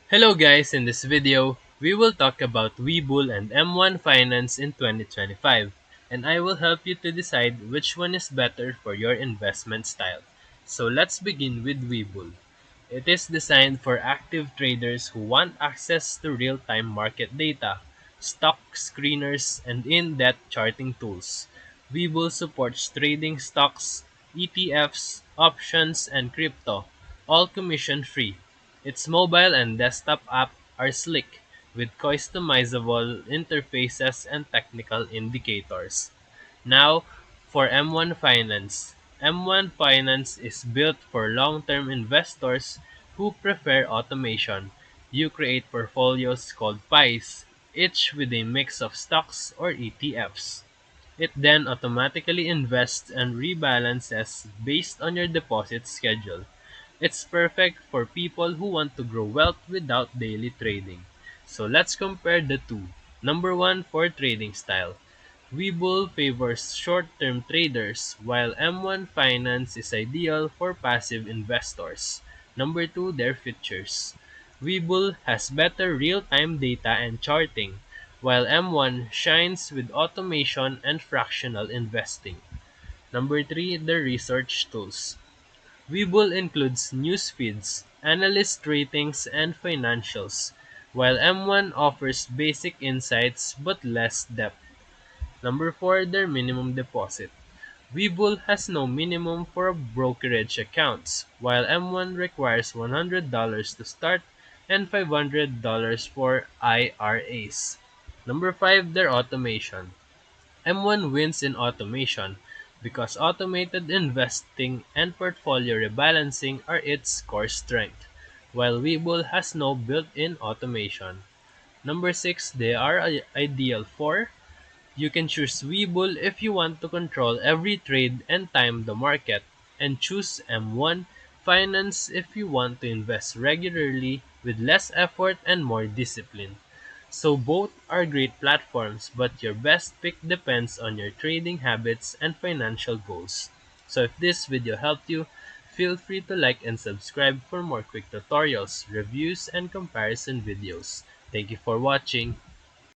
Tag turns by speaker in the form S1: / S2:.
S1: Hello guys, in this video, we will talk about Webull and M1 Finance in 2025, and I will help you to decide which one is better for your investment style. So let's begin with Webull. It is designed for active traders who want access to real-time market data, stock screeners, and in-depth charting tools. Webull supports trading stocks, ETFs, options, and crypto, all commission-free. Its mobile and desktop app are sleek, with customizable interfaces and technical indicators. Now, for M1 Finance. M1 Finance is built for long-term investors who prefer automation. You create portfolios called pies, each with a mix of stocks or ETFs. It then automatically invests and rebalances based on your deposit schedule. It's perfect for people who want to grow wealth without daily trading. So let's compare the two. Number one for trading style. Webull favors short-term traders, while M1 Finance is ideal for passive investors. Number two, their features. Webull has better real-time data and charting, while M1 shines with automation and fractional investing. Number three, the research tools. Webull includes news feeds, analyst ratings, and financials, while M1 offers basic insights but less depth. Number four, their minimum deposit. Webull has no minimum for brokerage accounts, while M1 requires $100 to start and $500 for IRAs. Number five, their automation. M1 wins in automation because automated investing and portfolio rebalancing are its core strength, while Webull has no built-in automation. Number six, they are ideal for. You can choose Webull if you want to control every trade and time the market, and choose M1 Finance if you want to invest regularly with less effort and more discipline. So both are great platforms, but your best pick depends on your trading habits and financial goals. So if this video helped you, feel free to like and subscribe for more quick tutorials, reviews, and comparison videos. Thank you for watching.